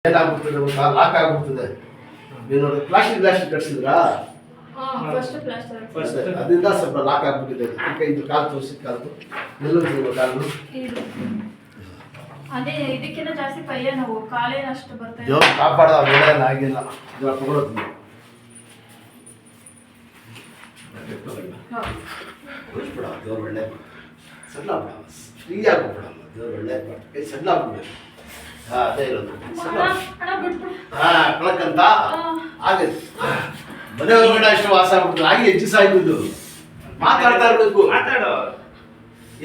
ಏನಾಗ್ಬಿಡ್ತದೆ ಗೊತ್ತಾ, ಲಾಕ್ ಆಗ್ಬಿಡ್ತದೆ. ನೀವು ನೋಡಿ ಪ್ಲಾಸ್ಟಿಕ್ ಕಟ್ಸಿದ್ರಾ, ಅದರಿಂದ ಸ್ವಲ್ಪ ಲಾಕ್ ಆಗ್ಬಿಟ್ಟಿದೆ. ಇದು ಕಾಲು ತೋರಿಸಿ, ಕಾಲು ನಿಲ್ಲುತ್ತಿರುವ ಕಾಲು ಅದೇ ಇದಕ್ಕಿಂತ ಜಾಸ್ತಿ ಕೈಯ ನೋವು, ಕಾಲೇನ ಅಷ್ಟು ಬರ್ತಾ ದೇವ್ರು ಕಾಪಾಡ ಬೆಳೆ ಆಗಿಲ್ಲ. ಇದು ತಗೊಳೋದು ಉಳಿಸ್ಬಿಡ, ದೇವ್ರು ಒಳ್ಳೆ ಸಣ್ಣ ಬಿಡ, ಫ್ರೀ ಆಗ್ಬಿಡಲ್ಲ ದೇವ್ರು ಒಳ್ಳೆ ಕೈ ಸಣ್ಣ ಆಗ್ಬಿಡ. ಅದೇ ಇರೋದು ಕಳಕಂತ ಆಗತ್ತೆ. ಮನೆ ಒಳಗಡೆ ಅಷ್ಟು ವಾಸ ಆಗ್ಬಿಡ್ತದೆ. ಆಗಿ ಹೆಚ್ಚು ಸಾಯ್ಬಿದ್ದು ಮಾತಾಡ್ತಾ ಇರ್ಬೇಕು. ಮಾತಾಡೋ.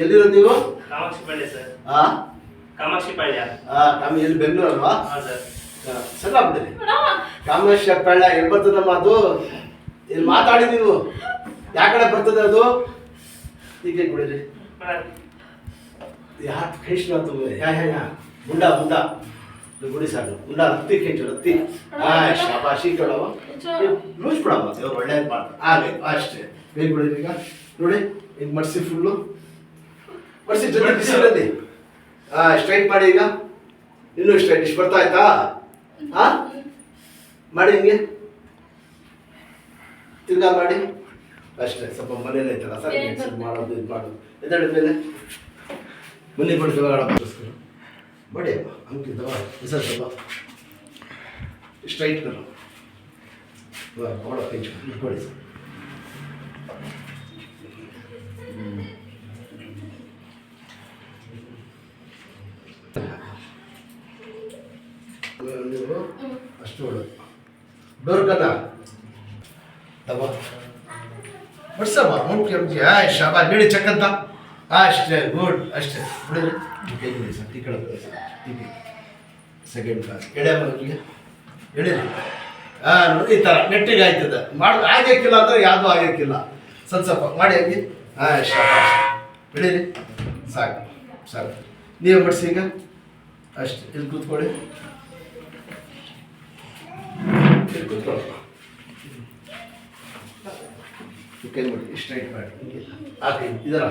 ಎಲ್ಲಿರೋದು ನೀವು? ಕಾಮಾಕ್ಷಿಪಾಳ್ಯ ಸರ್. ಕಾಮಾಕ್ಷಿಪಾಳ್ಯ. ಎಲ್ಲಿ ಬೆಂಗಳೂರು ಅಲ್ವಾ? ಸರ್. ಸಣ್ಣ ಆಗ್ಬಿಟ್ಟಿದೆ. ಕಾಮಾಕ್ಷಿಪಾಳ್ಯ ಎಲ್ಲಿ ಬರ್ತದಮ್ಮ ಅದು? ಇಲ್ಲಿ ಮಾತಾಡಿ ನೀವು. ಯಾವ ಕಡೆ ಬರ್ತದೆ ಅದು? ಈಗ ಬಿಡಿರಿ. ಯಾಕೆ ಖೇಷ್ಣ तुम्हें? ಯಾ ಮುಂಡ ಗುಡಿ ಸಾಕು ಮುಂಡ ಹತ್ತಿ ಖೇಚು ಹತ್ತಿ. ಶಾಬಾಶಿ ಕೊಡವ ಲೂಸ್ ಬಿಡಮ್ಮ, ದೇವ್ರು ಒಳ್ಳೇದು ಮಾಡ್ತಾರೆ. ಆಗಬೇಕು ಅಷ್ಟೇ. ಬೇಗ ಬಿಡಿರಿ. ಈಗ ನೋಡಿ, ಈಗ ಮಡ್ಸಿ ಫುಲ್ಲು ಮಡ್ಸಿ ಜೊತೆ ಬಿಸಿಲಲ್ಲಿ ಸ್ಟ್ರೈಟ್ ಮಾಡಿ. ಈಗ ಇನ್ನೂ ಸ್ಟ್ರೈಟ್ ಇಷ್ಟು ಬರ್ತಾ ಆಯ್ತಾ? ಮಾಡಿ ಹಿಂಗೆ ತಿರ್ಗಾ ಮಾಡಿ ಅಷ್ಟೇ. ಸ್ವಲ್ಪ ಮನೇಲಿ ಐತಲ್ಲ ಸರ್, ಮಾಡೋದು ಇದು ಮಾಡೋದು. ಎದಳ ಮೇಲೆ ಮನೆ ಬಡಿಸ್ಕೋಸ್ಕರ ಬಡಿ ಅಪ್ಪ ಹಂಗೆ ದವಾ ಸರ್. ಸ್ವಲ್ಪ ಸ್ಟ್ರೈಟ್ ಕರೋ ಬಡ ಪೇಜ್ ಕೊಡಿ ಸರ್. ನೀವು ಅಷ್ಟು ಹೊಡೋದು ಡೋರ್ ಕನ್ನ ತಗೋ ಬಡ್ಸಮ್ಮ ಮುಂಚೆ ಮುಂಚೆ. ಶಾಬಾ ಬೇಡಿ ಚಕ್ಕಂತ ಅಷ್ಟೇ. ಗುಡ್ ಅಷ್ಟೇ. ಬಿಡಿರಿ ಕೈ ಬಿಡಿ ಸರ್. ಈ ಕಡೆ ಸೆಕೆಂಡ್ ಕ್ಲಾಸ್ ಎಡೆ ಮಗನಿಗೆ ಎಡೀರಿ. ನೋಡಿ ಈ ಥರ ನೆಟ್ಟಿಗೆ ಆಯ್ತದೆ. ಮಾಡೋದು ಆಗಕ್ಕಿಲ್ಲ ಅಂದ್ರೆ ಯಾವುದೂ ಆಗಕ್ಕಿಲ್ಲ. ಸ್ವಲ್ಪ ಮಾಡಿ ಹಂಗೆ. ಶಾಬಾಶ್ ಬಿಡಿರಿ. ಸಾಕು ಸಾಕು. ನೀವು ಬಡಿಸಿ ಈಗ ಅಷ್ಟೇ. ಇಲ್ಲಿ ಕೂತ್ಕೊಳ್ಳಿ, ಇಲ್ಲಿ ಕೂತ್ಕೊಳ್ಳಪ್ಪ. ಕೈ ಮಾಡಿ ಸ್ಟ್ರೈಟ್ ಮಾಡಿ ಹಾಕಿ. ಇದರ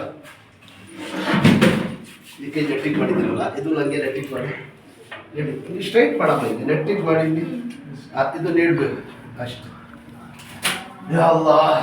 ಈ ಕೈ ನೆಟ್ಟಿಗೆ ಮಾಡಿದ್ದೀರಲ್ಲ, ಇದು ನನಗೆ ನೆಟ್ಟಿಗೆ ಮಾಡಿ ನೆಟ್ಟಿ ಸ್ಟ್ರೈಟ್ ಮಾಡಮ್ಮ. ಇದು ನೆಟ್ಟಿಗೆ ಮಾಡಿ ಇದು ನೀಡಬೇಕು ಅಷ್ಟೇ. ಯಾ ಅಲ್ಲಾಹ್.